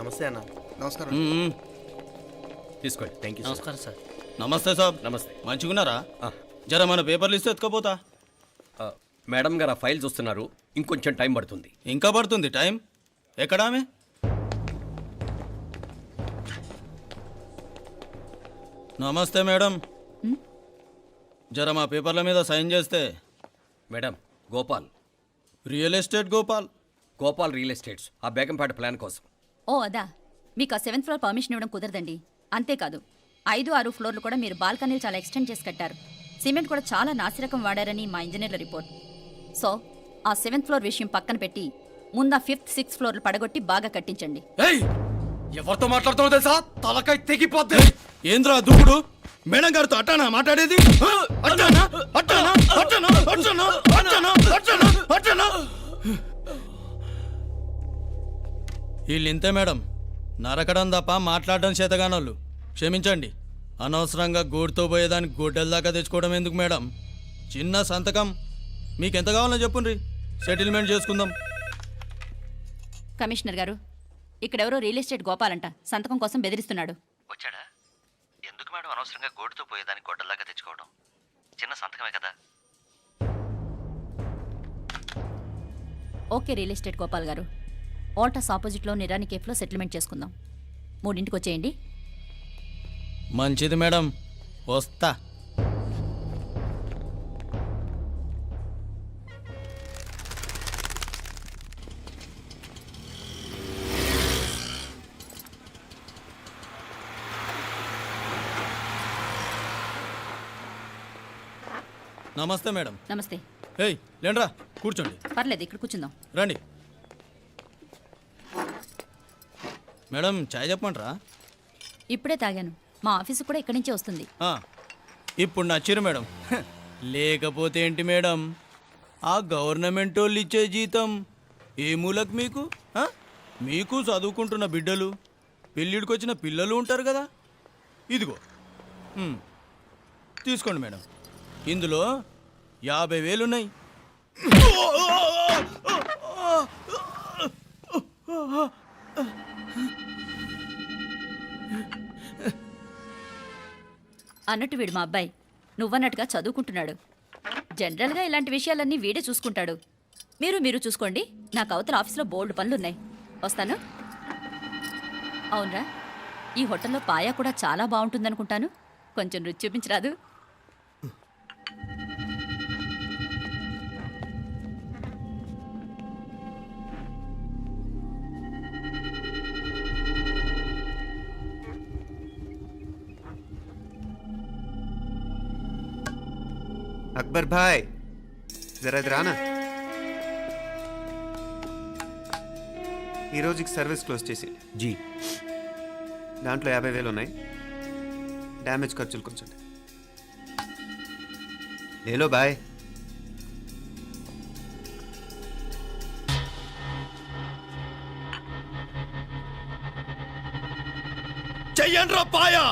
నమస్తే అన్న. నమస్కారం. తీసుకోండి. Thank you. నమస్కారం సార్. నమస్తే సాబ్. నమస్తే. మంచిగున్నారా? జర మన పేపర్లు ఇస్తే ఎత్తుకపోతా. మేడం గారు ఆ ఫైల్ చూస్తున్నారు, ఇంకొంచెం టైం పడుతుంది. ఇంకా పడుతుంది టైం? ఎక్కడా ఆమె? నమస్తే మేడం. జర మా పేపర్ల మీద సైన్ చేస్తే. Madam, Gopal, real estate Gopal. Gopal real estates, ఆ బేగంపేట ప్లాన్ కోసం. ఓ అదా, మీకు ఆ 7th ఫ్లోర్ పర్మిషన్ ఇవ్వడం కుదరదండి. అంతేకాదు 5, 6 ఫ్లోర్లు కూడా మీరు బాల్కనీలు చాలా ఎక్స్టెండ్ చేసి కట్టారు. సిమెంట్ కూడా చాలా నాసిరకం వాడారని మా ఇంజనీర్ల రిపోర్ట్. సో ఆ 7th ఫ్లోర్ విషయం పక్కన పెట్టి ముందు ఆ 5th, 6th ఫ్లోర్లు పడగొట్టి బాగా కట్టించండి. ఎవరితో మాట్లాడుతావు తెలుసా? తలకాయ తెగిపోద్ది. ఏంద్రా దూకుడు? మేడం గారితో అట్టానా మాట్లాడేది? అట్టానా అట్టానా అట్టానా అట్టానా అట్టానా అట్టానా అట్టానా? వీళ్ళింతే మేడం, నరకడం తప్ప మాట్లాడడం చేతగానోళ్ళు. క్షమించండి, అనవసరంగా గోడుతో పోయేదానికి గొడ్డల దాకా తెచ్చుకోవడం ఎందుకు మేడం? చిన్న సంతకం మీకెంత కావాలో చెప్పుండ్రి, సెటిల్మెంట్ చేసుకుందాం. కమిషనర్ గారు, ఇక్కడెవరో రియల్ ఎస్టేట్ గోపాలంట సంతకం కోసం బెదిరిస్తున్నాడు. వచ్చాడా? ఎందుకు మేడం అనవసరంగా గోటుతో పోయేదానికి గొడ్డల్లాగా తెచ్చుకోవడం? చిన్న సంతకమే కదా. ఓకే రియల్ ఎస్టేట్ గోపాల్ గారు, ఆల్టాస్ ఆపోజిట్లో నిరాని కేఫ్లో సెటిల్మెంట్ చేసుకుందాం. 3ంటికి వచ్చేయండి. మంచిది మేడం, వస్తా. నమస్తే మేడం. నమస్తే. ఏయ్ లేండ్రా, కూర్చోండి. పర్లేదు, ఇక్కడ కూర్చుందాం. రండి మేడం, చాయ్ చెప్పమంటారా? ఇప్పుడే తాగాను. మా ఆఫీసు కూడా ఇక్కడి నుంచే వస్తుంది. ఇప్పుడు నచ్చిరు మేడం. లేకపోతే ఏంటి మేడం, ఆ గవర్నమెంట్ వాళ్ళు ఇచ్చే జీతం ఏ మూలకు మీకు? మీకు చదువుకుంటున్న బిడ్డలు, పెళ్ళిడికి వచ్చిన పిల్లలు ఉంటారు కదా. ఇదిగో తీసుకోండి మేడం, ఇందులో 50,000 ఉన్నాయి. అన్నట్టు వీడు మా అబ్బాయి నువ్వన్నట్టుగా చదువుకుంటున్నాడు. జనరల్గా ఇలాంటి విషయాలన్నీ వీడే చూసుకుంటాడు. మీరు చూసుకోండి. నాకు అవతల ఆఫీస్లో బోల్డ్ పనులున్నాయి. వస్తాను. అవునరా, ఈ హోటల్లో పాయా కూడా చాలా బాగుంటుందనుకుంటాను. కొంచెం రుచి చూపించరాదు? అక్బర్ భాయ్, జరా ఇది రానా. ఈ రోజుకి సర్వీస్ క్లోజ్ చేసి జీ, దాంట్లో 50,000 ఉన్నాయి. డ్యామేజ్ ఖర్చులు కొంచెం లేలో బాయ్. చెయ్యండ్రా పాయా.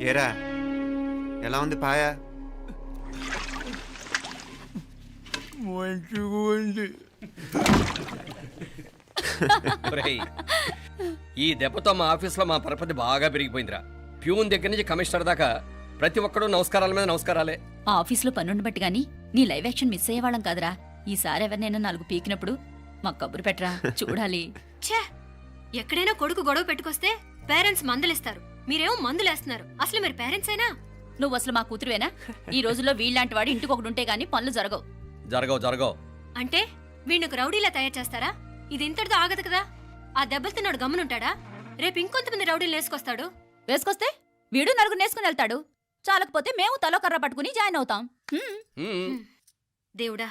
ఏరా ఎలా ఉంది పాయ? మంచిగా ఉంది. ఒరేయ్, ఈ దెబ్బతో మా ఆఫీస్లో మా పరపతి బాగా పెరిగిపోయిందిరా. ప్యూన్ దగ్గర నుంచి కమిషనర్ దాకా ప్రతి ఒక్కడు నమస్కారాల మీద నమస్కారాలే. ఆ ఆఫీస్లో పనుండి బట్టి గాని నీ లైవ్ యాక్షన్ మిస్ అయ్యేవాళ్ళం కాదురా. ఈసారి ఎవరినైనా 4 పీకినప్పుడు మాకు కబురు పెట్టరా, చూడాలి. ఛే! ఎక్కడైనా కొడుకు గొడవ పెట్టుకొస్తే పేరెంట్స్ మందులేస్తారు, మీరేమో మందులేస్తున్నారు. అసలు మీరు పేరెంట్స్ అయినా? నువ్వు అసలు మా కూతురువేనా? ఈ రోజుల్లో వీళ్ళలాంటి వాడు ఇంటికి ఒకటి ఉంటే గానీ పనులు జరగవు. జరగవు. అంటే వీణ్ణకు రౌడీలా తయారు చేస్తారా? ఇది ఇంతటితో ఆగదు కదా. ఆ దెబ్బలు తిన్నాడు గమ్మునుంటాడా? రేపు ఇంకొంతమంది రౌడీలు వేసుకొస్తాడు. వేసుకొస్తే వీడు 4 నేసుకుని వెళ్తాడు. చాలకపోతే మేము తలో కర్ర పట్టుకుని జాయిన్ అవుతాం. దేవుడా,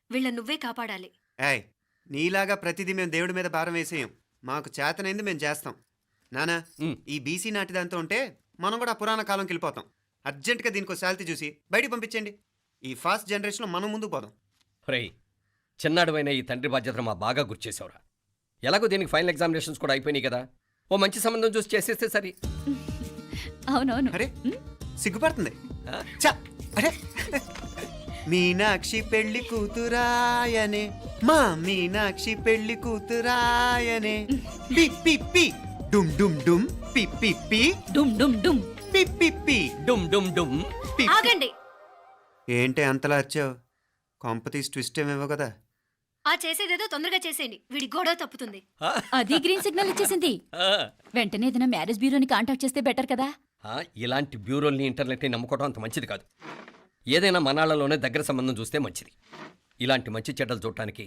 వీళ్ళ నువ్వే కాపాడాలి. ఏయ్, నీలాగా ప్రతిదీ మేము దేవుడి మీద భారం వేసేయం. మాకు చేతనైంది మేము చేస్తాం. నానా, ఈ బీసీ నాటి దాంతో ఉంటే మనం కూడా పురాణ కాలంకి వెళ్ళిపోతాం. అర్జెంటుగా దీనికి శాలిటీ చూసి బయటికి పంపించండి. ఈ ఫాస్ట్ జనరేషన్లో మనం ముందుకు పోదాం. ఒరేయ్, చిన్నాడువైన ఈ తండ్రి బాధ్యతను మా బాగా గుర్చేసావురా. ఎలాగో దీనికి ఫైనల్ ఎగ్జామినేషన్స్ కూడా అయిపోయినాయి కదా, ఓ మంచి సంబంధం చూసి చేసేస్తే సరి. అవునవును. అరే సిగ్గుపడుతుంది. ఛ! అరే మీనాక్షి పెళ్లి కూతురాయనే, మా మీనాక్షి పెళ్లి కూతురాయనే. పి పి పి డుమ్ డుమ్ డుమ్ పి పి పి డుమ్ డుమ్ డుమ్. పి పి పి డుమ్ డుమ్ డుమ్. పి. ఆగండి. ఏంటి అంతలా వచ్చావు? కాంపతీస్ ట్విస్ట్ ఏమేవో కదా. ఆ చేసేదేదో తొందరగా చేసేయండి, వీడి గొడవ తప్పుతుంది. అది గ్రీన్ సిగ్నల్ ఇచ్చేసింది. వెంటనే ఏదైనా మ్యారేజ్ బ్యూరోని కాంటాక్ట్ చేస్తే బెటర్ కదా. ఇలాంటి బ్యూరోల్ని ఇంటర్నెట్ని నమ్ముకోవడం అంత మంచిది కాదు. ఏదైనా మనాళ్ళలోనే దగ్గర సంబంధం చూస్తే మంచిది. ఇలాంటి మంచి చెడ్డలు చూడటానికి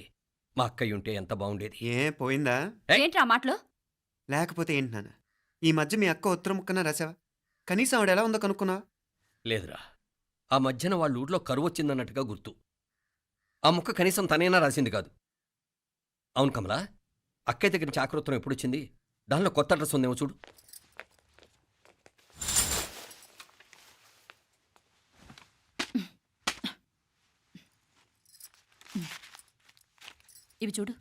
మా అక్కయ్య ఉంటే ఎంత బాగుండేది. ఏ పోయిందా? ఏంటి ఆ మాటలు? లేకపోతే ఏంటి నాన్న, ఈ మధ్య మీ అక్క ఉత్తరం ముక్కన రాసావా? కనీసం ఆవిడ ఎలా ఉందో కనుక్కున్నావా? లేదురా, ఆ మధ్యన వాళ్ళ ఊర్లో కరువు వచ్చిందన్నట్టుగా గుర్తు. ఆ ముక్క కనీసం తనైనా రాసింది కాదు. అవును కమలా, అక్కయ్య దగ్గర నుంచి ఆకృతం ఎప్పుడు వచ్చింది? దానిలో కొత్త అడ్రస్ ఉందేమో చూడు. ఇవి చూడు.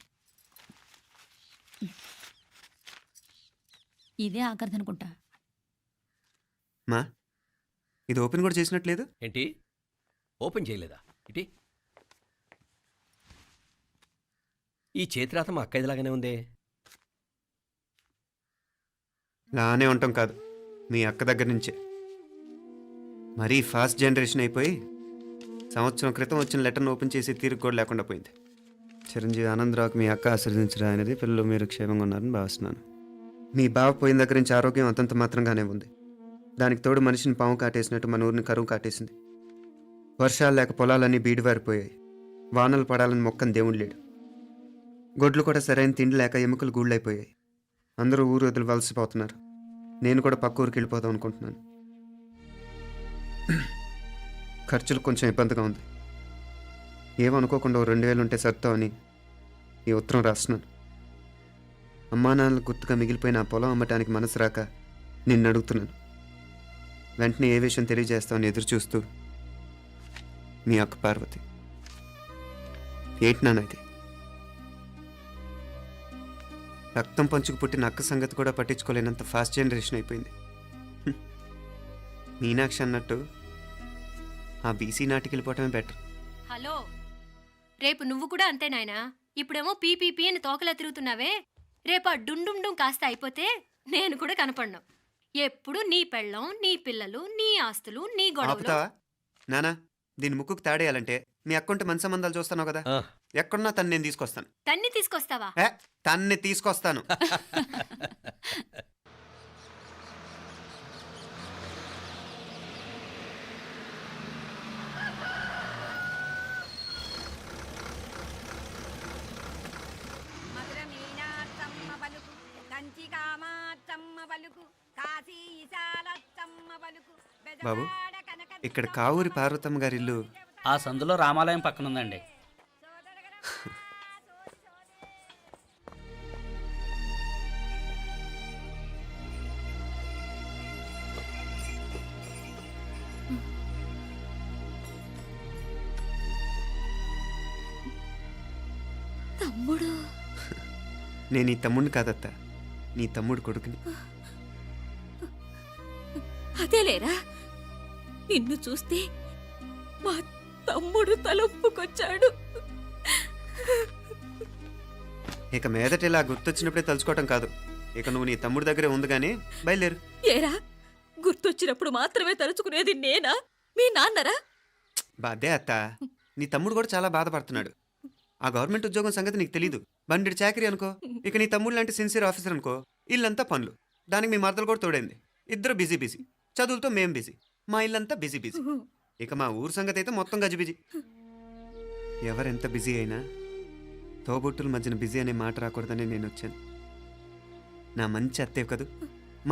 ఇదే ఆఖరిదనుకుంటా. మా ఇది ఓపెన్ కూడా చేసినట్లేదు. ఏంటి ఓపెన్ చేయలేదా? ఇటీ ఈ చేతిరాత మా అక్కయ్యలాగానే ఉందే. లానే ఉంటాం కాదు, మీ అక్క దగ్గర నుంచే. మరీ ఫాస్ట్ జనరేషన్ అయిపోయి సంవత్సరం క్రితం వచ్చిన లెటర్ను ఓపెన్ చేసి తీరుకు కూడా లేకుండా పోయింది. చిరంజీవి ఆనందరావుకి మీ అక్క ఆశీర్వదించరా అనేది, పిల్లలు మీరు క్షేమంగా ఉన్నారని భావిస్తున్నాను. మీ బావ పోయిన దగ్గర నుంచి ఆరోగ్యం అంతంత మాత్రంగానే ఉంది. దానికి తోడు మనిషిని పాము కాటేసినట్టు మన ఊరిని కరువు కాటేసింది. వర్షాలు లేక పొలాలన్నీ బీడివారిపోయాయి. వానలు పడాలని మొక్కని దేవుడు లేడు. గొడ్లు కూడా సరైన తిండి లేక ఎముకలు గూళ్ళైపోయాయి. అందరూ ఊరు వదిలి వలసిపోతున్నారు. నేను కూడా పక్క ఊరికి వెళ్ళిపోదాం అనుకుంటున్నాను. ఖర్చులు కొంచెం ఇబ్బందిగా ఉంది. ఏమనుకోకుండా 2000 ఉంటే సర్తావని ఈ ఉత్తరం రాస్తున్నాను. అమ్మా నాన్నలకు గుర్తుగా మిగిలిపోయిన ఆ పొలం అమ్మటానికి మనసు రాక నిన్ను అడుగుతున్నాను. వెంటనే ఏ విషయం తెలియజేస్తామని ఎదురు చూస్తూ మీ అక్క పార్వతి. ఏంటి నాన్న ఇది? రక్తం పంచుకు పుట్టిన అక్క సంగతి కూడా పట్టించుకోలేనంత ఫాస్ట్ జనరేషన్ అయిపోయింది. మీనాక్షి అన్నట్టు ఆ బీసీ నాటికి వెళ్ళిపోవటమే బెటర్. హలో, రేపు నువ్వు కూడా అంతే నాయనా. ఇప్పుడేమో పీపీపీ అని తోకలా తిరుగుతున్నావే, రేపు ఆ డుండుండుం కాస్త అయిపోతే నేను కూడా కనపడ్ను. ఎప్పుడు నీ పెళ్ళం, నీ పిల్లలు, నీ ఆస్తులు, నీ గొడవలు. ఆపుతావా నానా? దీని ముక్కుకు తాడేయాలంటే మీ అక్కంటే మంచి సంబంధాలు చూస్తాను కదా. ఎక్కడున్నా తను నేను తీసుకొస్తాను. తన్ని తీసుకొస్తావా? తన్ని తీసుకొస్తాను. బాబు, ఇక్కడ కావూరి పార్వతమ్మ గారి ఇల్లు ఆ సందులో రామాలయం పక్కన ఉందండి. తమ్ముడు. నేను ఈ తమ్ముడిని కాదత్త, నీ తమ్ముడు కొడుకుని. అదేలేరా, నిన్ను చూస్తే మా తమ్ముడు తలొప్పుకొచ్చాడు. ఇక మీదట ఇలా గుర్తొచ్చినప్పుడే తలుచుకోవటం కాదు. ఇక నువ్వు నీ తమ్ముడి దగ్గరే ఉంది కానీ బయలుదేరు. ఏరా, గుర్తొచ్చినప్పుడు మాత్రమే తలుచుకునేది నేనా, మీ నాన్నరా? బాధే అత్త, నీ తమ్ముడు కూడా చాలా బాధపడుతున్నాడు. ఆ గవర్నమెంట్ ఉద్యోగం సంగతి నీకు తెలీదు. బండి చాకరీ అనుకో. ఇక నీ తమ్ముడు లాంటి సిన్సియర్ ఆఫీసర్ అనుకో, ఇల్లంతా పనులు. దానికి మీ మరదలు కూడా తోడైంది. ఇద్దరు బిజీ బిజీ. చదువులతో మేం బిజీ. మా ఇల్లంతా బిజీ బిజీ. ఇక మా ఊరు సంగతి అయితే మొత్తం గజిబిజీ. ఎవరెంత బిజీ అయినా తోబుట్టుల మధ్యన బిజీ అనే మాట రాకూడదని నేను వచ్చాను. నా మంచి అత్తేవి కదూ,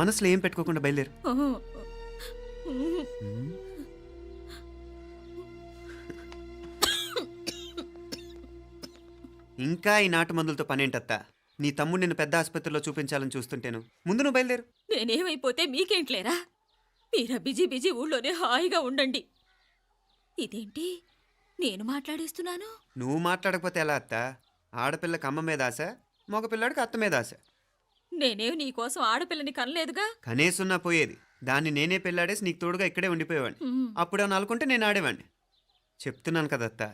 మనసులో ఏం పెట్టుకోకుండా బయలుదేరు. ఇంకా ఈ నాటు మందులతో పనేంటత్తా? నీ తమ్ముడు నిన్ను పెద్ద ఆసుపత్రిలో చూపించాలని చూస్తుంటేను. ముందు నువ్వు బయలుదేరు. నేనేమైపోతే మీకేంట్లేరా? మీరా బిజీ బిజీ ఊళ్ళోనే హాయిగా ఉండండి. ఇదేంటి నేను మాట్లాడేస్తున్నాను? నువ్వు మాట్లాడకపోతే ఎలా అత్త? ఆడపిల్లకి అమ్మ మీద ఆశ, మగపిల్లాడికి అత్త మీద ఆశ. నేనేం నీకోసం ఆడపిల్లని కనలేదుగా. కనేసున్నా పోయేది. దాన్ని నేనే పెళ్ళాడేసి నీకు తోడుగా ఇక్కడే ఉండిపోయేవాడిని. అప్పుడేమన్నా అనుకుంటే నేను ఆడేవాడిని. చెప్తున్నాను కదత్తా,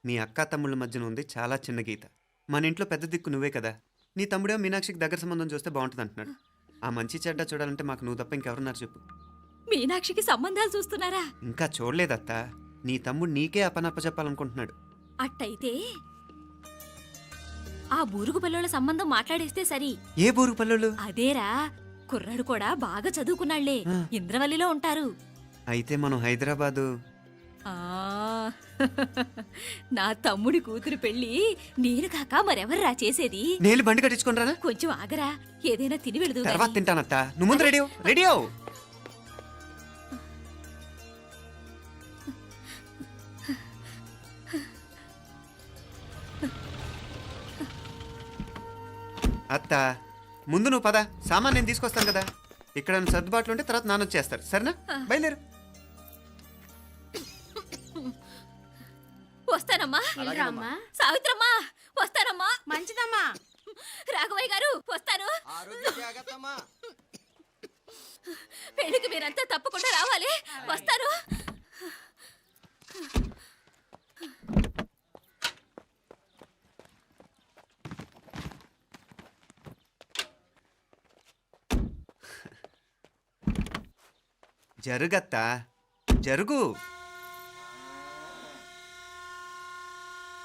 మీ అక్క తమ్ముళ్ళ మధ్యన ఉంది చాలా చిన్న గీత. మన ఇంట్లో పెద్ద దిక్కు నువ్వే కదా. నీ తమ్ముడేమో మీనాక్షికి దగ్గర సంబంధం చూస్తే బాగుంటుంది అంటున్నాడు. ఆ మంచి చెడ్డ చూడాలంటే మాకు నువ్వు తప్ప ఇంకెవరున్నారు చెప్పు? మీనాక్షికి సంబంధాలు చూస్తున్నారా? ఇంకా చూడలేదత్తా. నీ తమ్ముడు నీకే అపనప్ప చెప్పాలనుకుంటున్నాడు. అట్టయితే ఆ బూరుగు పిల్లల సంబంధం మాట్లాడేస్తే సరి. ఏ బూరు పల్లెలు? అదేరా, కుర్రాడు కూడా బాగా చదువుకున్నాళ్లే, ఇంద్రవల్లిలో ఉంటారు. అయితే మనం హైదరాబాదు. ఆ నా తమ్ముడి కూతురు పెళ్లి నేను కాక మరెవర్రా చేసేది? నేను బండి కట్టించుకుంటారా? కొంచెం ఆగరా, ఏదైనా తిని వెళదు. తర్వాత తింటానత్తా. నువ్వు ముందు రెడీ రెడీ అవు. అత్త, ముందు నువ్వు పద. సామాన్ నేను తీసుకొస్తాను కదా. ఇక్కడ సర్దుబాట్లు ఉంటే తర్వాత నాన్న వచ్చేస్తారు. సరేనా? బయలుదేరు. వస్తానమ్మా. అమ్మా సావిత్రమ్మా వస్తానమ్మా. మంచిదమ్మా. రాఘవయ్య గారు వస్తాను. పెళ్లికి మీరంతా తప్పకుండా రావాలి. వస్తాను. జరుగత్తా, జరుగు.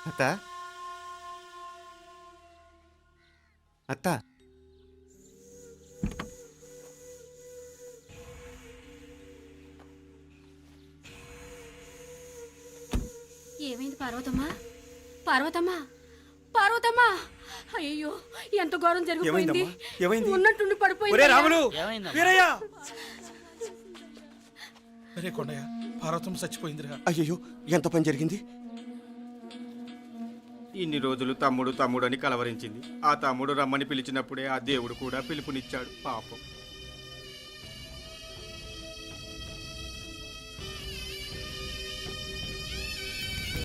అత్త, అత్త, ఏమైంది పార్వతమ్మా? పార్వతమ్మా, పార్వతమ్మా! అయ్యో, ఎంత ఘోరం జరిగిపోయింది. ఉన్నట్టుండి పడిపోయింది. ఏమైందమ్మా? అరే కొండయ్య, పార్వతం చచ్చిపోయిందిరా. అయ్యో, ఎంత పని జరిగింది? ఇన్ని రోజులు తమ్ముడు తమ్ముడు అని కలవరించింది. ఆ తమ్ముడు రమ్మని పిలిచినప్పుడే ఆ దేవుడు కూడా పిలుపునిచ్చాడు. పాపం.